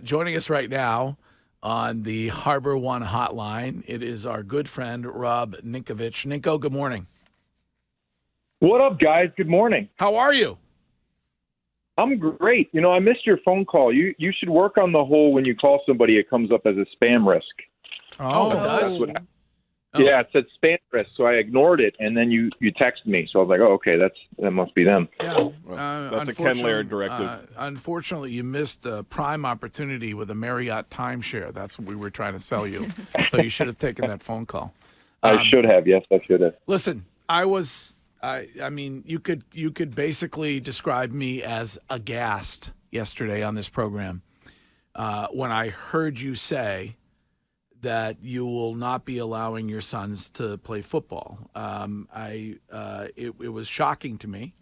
Joining us right now on the Harbor One hotline, it is our good friend, Rob Ninkovich. Ninko, good morning. What up, guys? Good morning. How are you? I'm great. I missed your phone call. You should work on the whole when you call somebody, it comes up as a spam risk. Oh, it does? Yeah, it said spam risk, so I ignored it, and then you texted me. So I was like, oh, okay, that must be them. Yeah. That's a Ken Laird directive. Unfortunately, you missed a prime opportunity with a Marriott timeshare. That's what we were trying to sell you. So you should have taken that phone call. I should have. Yes, I should have. Listen, I mean, you could basically describe me as aghast yesterday on this program when I heard you say that you will not be allowing your sons to play football. It was shocking to me.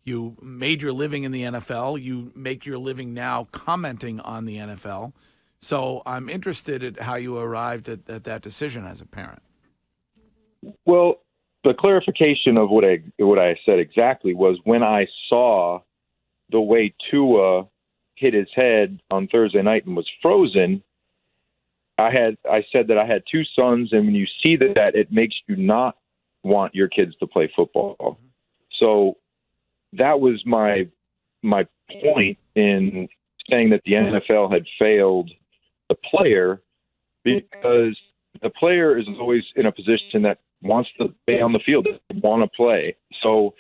You made your living in the NFL. You make your living now commenting on the NFL. So I'm interested at how you arrived at that decision as a parent. Well, the clarification of what I said exactly was when I saw the way Tua hit his head on Thursday night and was frozen, I said that I had two sons, and when you see that, it makes you not want your kids to play football. So that was my point in saying that the NFL had failed the player, because the player is always in a position that wants to stay on the field, want to play. So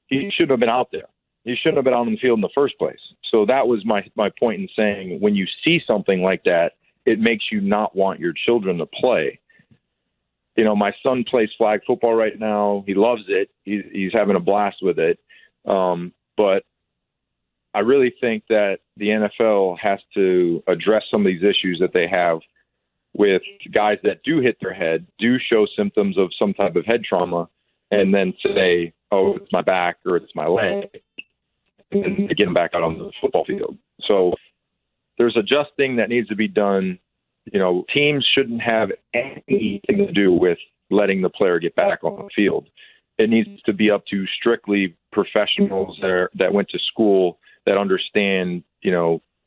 he shouldn't have been out there. He shouldn't have been on the field in the first place. So that was my point in saying when you see something like that, it makes you not want your children to play. My son plays flag football right now. He loves it. He's having a blast with it. But I really think that the NFL has to address some of these issues that they have with guys that do hit their head, do show symptoms of some type of head trauma, and then say, oh, it's my back or it's my leg, and get them back out on the football field. So there's adjusting that needs to be done. Teams shouldn't have anything to do with letting the player get back on the field. It needs to be up to strictly professionals that went to school that understand,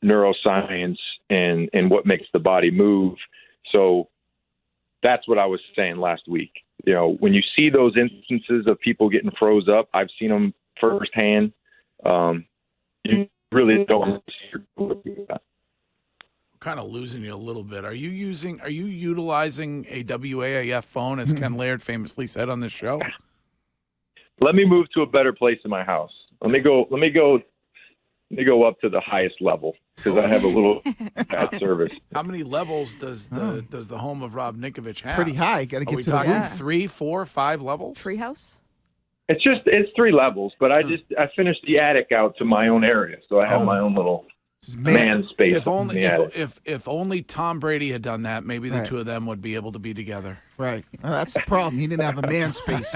neuroscience and what makes the body move. So that's what I was saying last week. When you see those instances of people getting froze up, I've seen them firsthand. You really don't want to see that. Kind of losing you a little bit. Are you utilizing a WEEI phone, as Ken Laird famously said on this show? Let me move to a better place in my house. Let me go up to the highest level, because I have a little bad service. How many levels does the home of Rob Ninkovich have? Pretty high. Got to get to the roof. 3, 4, 5 levels? Treehouse? It's 3 levels, but I finished the attic out to my own area, so I have my own little man space. If only Tom Brady had done that, maybe the two of them would be able to be together. Right. That's the problem. He didn't have a man space.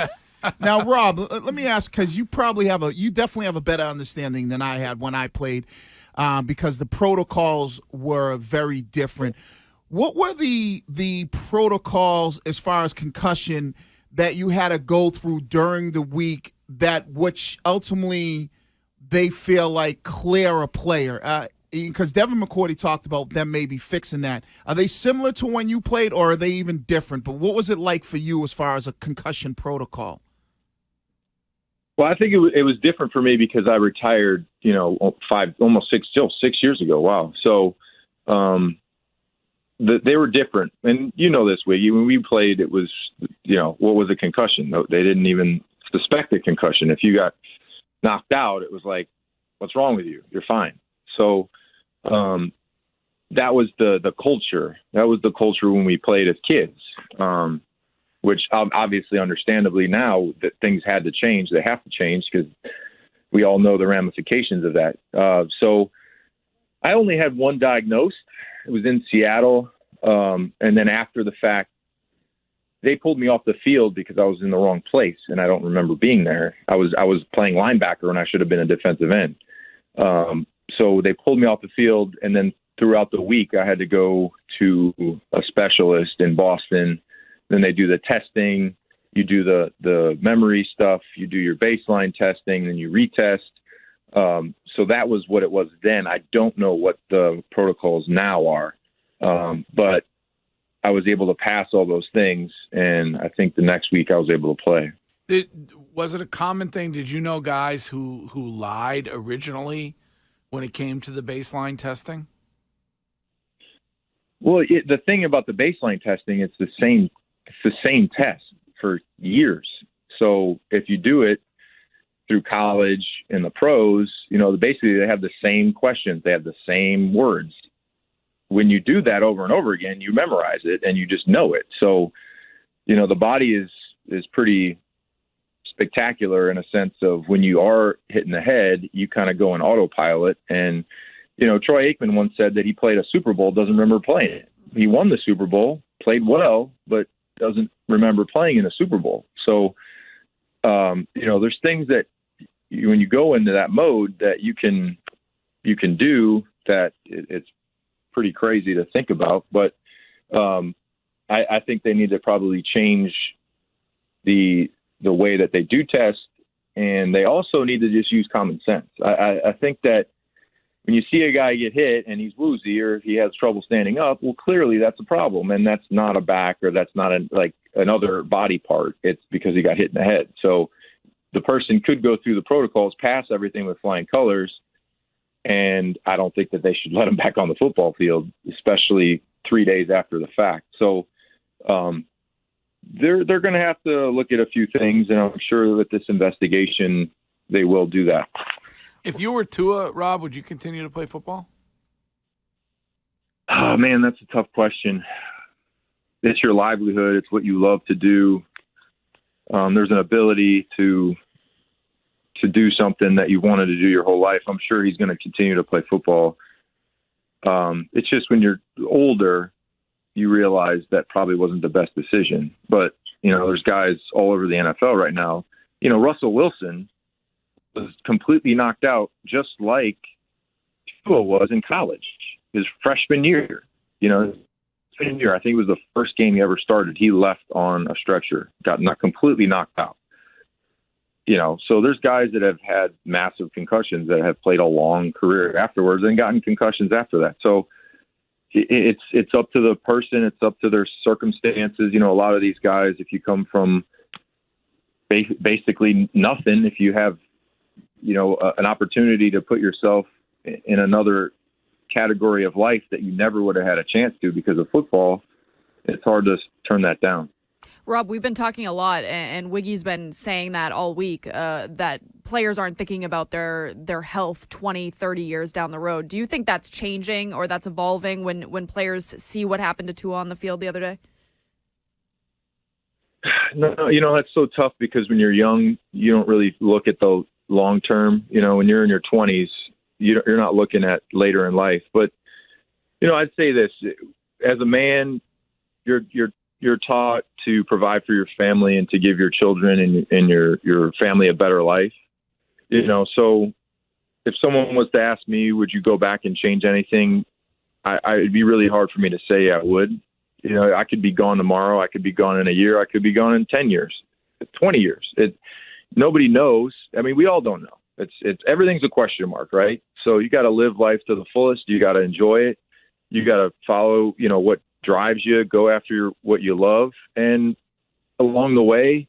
Now, Rob, let me ask, because you definitely have a better understanding than I had when I played, because the protocols were very different. What were the protocols as far as concussion that you had to go through during the week which ultimately they feel like clear a player? Because Devin McCourty talked about them maybe fixing that. Are they similar to when you played, or are they even different? But what was it like for you as far as a concussion protocol? Well, I think it was different for me because I retired, 6 years ago. Wow. So they were different. And this way, when we played, it was, what was a concussion? They didn't even suspect a concussion. If you got knocked out, it was like, what's wrong with you? You're fine. So that was the culture. That was the culture when we played as kids, which obviously, understandably, now that things had to change, they have to change because we all know the ramifications of that. So I only had one diagnosed. It was in Seattle. And then after the fact, they pulled me off the field because I was in the wrong place, and I don't remember being there. I was playing linebacker, and I should have been a defensive end. So they pulled me off the field, and then throughout the week, I had to go to a specialist in Boston. Then they do the testing. You do the memory stuff. You do your baseline testing, then you retest. So that was what it was then. I don't know what the protocols now are, but I was able to pass all those things, and I think the next week I was able to play. Was it a common thing? Did you know guys who lied originally when it came to the baseline testing? Well, the thing about the baseline testing, it's the same test for years. So if you do it through college and the pros, basically they have the same questions. They have the same words. When you do that over and over again, you memorize it and you just know it. So, the body is pretty spectacular in a sense of when you are hitting the head, you kind of go in autopilot. And, Troy Aikman once said that he played a Super Bowl, doesn't remember playing it. He won the Super Bowl, played well, but doesn't remember playing in a Super Bowl. So, there's things that when you go into that mode that you can do that it's pretty crazy to think about. But I think they need to probably change the way that they do test, and they also need to just use common sense. I think that when you see a guy get hit and he's woozy or he has trouble standing up, well, clearly that's a problem, and that's not a back or that's not another body part. It's because he got hit in the head. So the person could go through the protocols, pass everything with flying colors, and I don't think that they should let him back on the football field, especially 3 days after the fact. So they're going to have to look at a few things, and I'm sure with this investigation they will do that. If you were Tua, Rob, would you continue to play football? Oh, man, that's a tough question. It's your livelihood. It's what you love to do. There's an ability to do something that you wanted to do your whole life. I'm sure he's going to continue to play football. It's just when you're older, you realize that probably wasn't the best decision. But, there's guys all over the NFL right now. Russell Wilson was completely knocked out just like Tua was in college, his freshman year. I think it was the first game he ever started. He left on a stretcher, got completely knocked out. So there's guys that have had massive concussions that have played a long career afterwards and gotten concussions after that. So it's up to the person. It's up to their circumstances. A lot of these guys, if you come from basically nothing, if you have, an opportunity to put yourself in another category of life that you never would have had a chance to because of football, it's hard to turn that down. Rob, we've been talking a lot, and Wiggy's been saying that all week, that players aren't thinking about their health 20, 30 years down the road. Do you think that's changing or that's evolving when players see what happened to Tua on the field the other day? No, that's so tough because when you're young, you don't really look at the long term. When you're in your 20s, you're not looking at later in life. But, I'd say this, as a man, you're taught to provide for your family and to give your children and your family a better life. So if someone was to ask me, would you go back and change anything? It'd be really hard for me to say I would. I could be gone tomorrow. I could be gone in a year. I could be gone in 10 years, 20 years. Nobody knows. I mean, we all don't know. It's everything's a question mark, right? So you got to live life to the fullest. You got to enjoy it. You got to follow, what drives you, go after what you love. And along the way,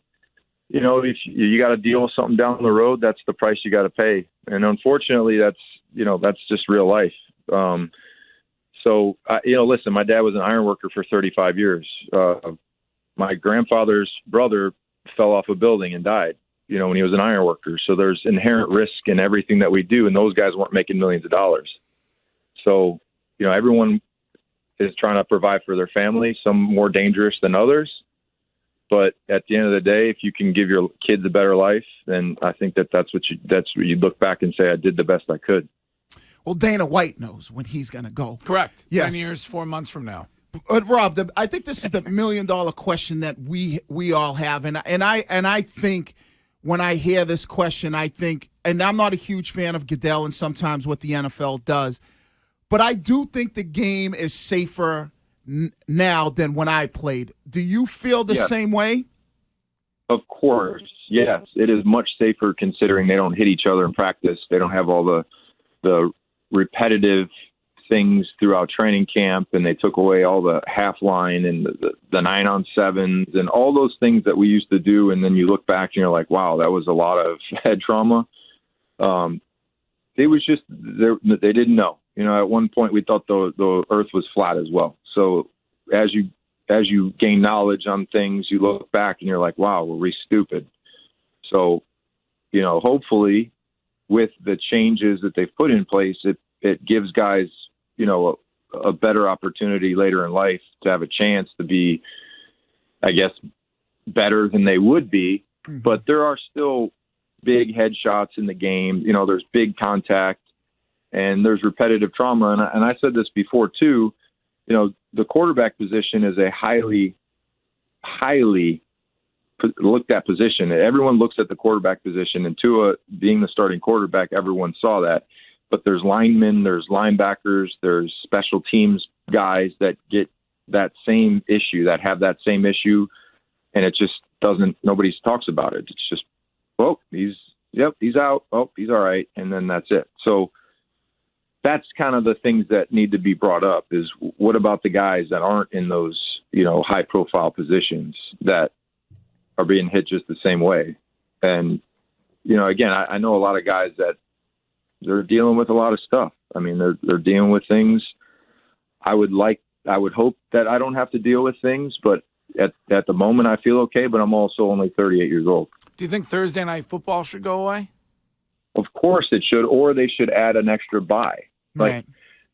if you got to deal with something down the road, that's the price you got to pay. And unfortunately, that's just real life. So, listen, my dad was an iron worker for 35 years. My grandfather's brother fell off a building and died, when he was an iron worker. So there's inherent risk in everything that we do. And those guys weren't making millions of dollars. So, everyone is trying to provide for their family, some more dangerous than others. But at the end of the day, if you can give your kids a better life, then I think that's what you look back and say, I did the best I could. Well, Dana White knows when he's going to go. Correct. Yes. 10 years, 4 months from now. But Rob, I think this is the $1 million question that we all have, and I think when I hear this question, I think, and I'm not a huge fan of Goodell and sometimes what the NFL does, but I do think the game is safer now than when I played. Do you feel the same way? Of course. yes, it is much safer considering they don't hit each other in practice. They don't have all the repetitive things throughout training camp, and they took away all the half line and the 9-on-7s and all those things that we used to do. And then you look back and you're like, wow, that was a lot of head trauma. It was just they didn't know. At one point we thought the earth was flat as well. So as you gain knowledge on things, you look back and you're like, wow, were we stupid? So, hopefully with the changes that they've put in place, it gives guys, a better opportunity later in life to have a chance to be, I guess, better than they would be. Mm-hmm. But there are still big headshots in the game. There's big contact and there's repetitive trauma. And I said this before too, the quarterback position is a highly looked at position. Everyone looks at the quarterback position, and Tua being the starting quarterback, everyone saw that. But there's linemen, there's linebackers, there's special teams guys that get that same issue, that have that same issue, and it just doesn't. Nobody talks about it. It's just, he's out. Oh, he's all right, and then that's it. So that's kind of the things that need to be brought up. Is what about the guys that aren't in those high-profile positions that are being hit just the same way? And again, I know a lot of guys that they're dealing with a lot of stuff. I mean, they're dealing with things. I would hope that I don't have to deal with things, but at the moment I feel okay, but I'm also only 38 years old. Do you think Thursday night football should go away? Of course it should, or they should add an extra bye. Right.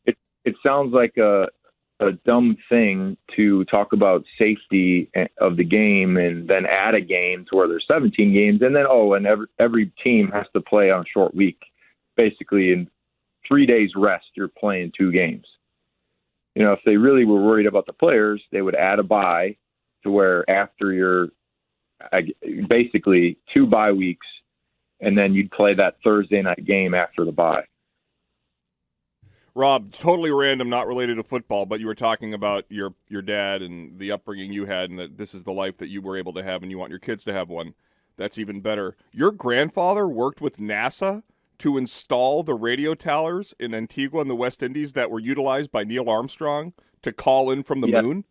It sounds like a dumb thing to talk about safety of the game and then add a game to where there's 17 games, and then every team has to play on a short week. Basically, in 3 days rest, you're playing 2 games. If they really were worried about the players, they would add a bye to where after your basically 2 bye weeks, and then you'd play that Thursday night game after the bye. Rob, totally random, not related to football, but you were talking about your dad and the upbringing you had, and that this is the life that you were able to have, and you want your kids to have one. That's even better. Your grandfather worked with NASA to install the radio towers in Antigua and the West Indies that were utilized by Neil Armstrong to call in from the moon?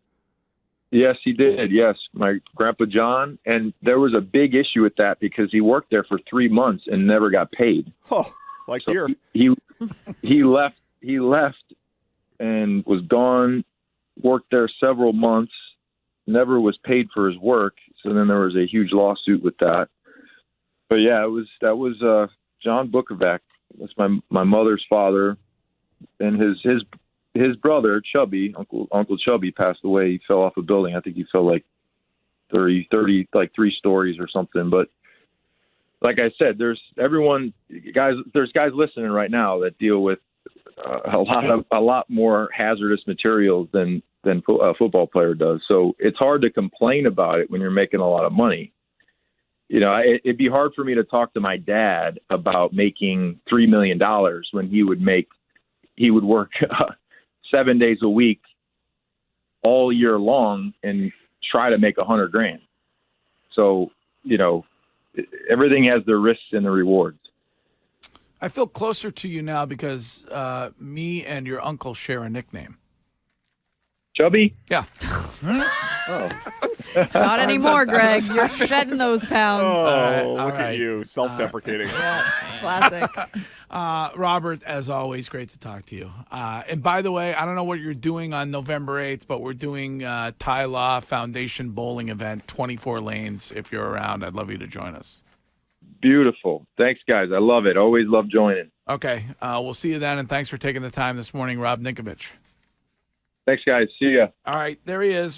Yes, he did. Yes, my grandpa John. And there was a big issue with that because he worked there for 3 months and never got paid. Oh, like so here. He left and was gone, worked there several months, never was paid for his work. So then there was a huge lawsuit with that. But yeah, that was John Bukovac. That's my mother's father, and his brother Chubby, Uncle Chubby, passed away. He fell off a building. I think he fell like 30 like 3 stories or something. But like I said, there's guys listening right now that deal with a lot more hazardous materials than a football player does. So it's hard to complain about it when you're making a lot of money. It'd be hard for me to talk to my dad about making $3 million when he would work 7 days a week all year long and try to make $100,000. So, everything has the risks and the rewards. I feel closer to you now because me and your uncle share a nickname. Chubby? Yeah. Oh. Not anymore, Greg. You're shedding those pounds. Oh, All look right. at you, self-deprecating. Classic. Robert, as always, great to talk to you. And by the way, I don't know what you're doing on November 8th, but we're doing Ty Law Foundation Bowling event, 24 lanes. If you're around, I'd love you to join us. Beautiful. Thanks, guys. I love it. Always love joining. Okay. We'll see you then, and thanks for taking the time this morning, Rob Ninkovich. Thanks, guys. See ya. All right. There he is.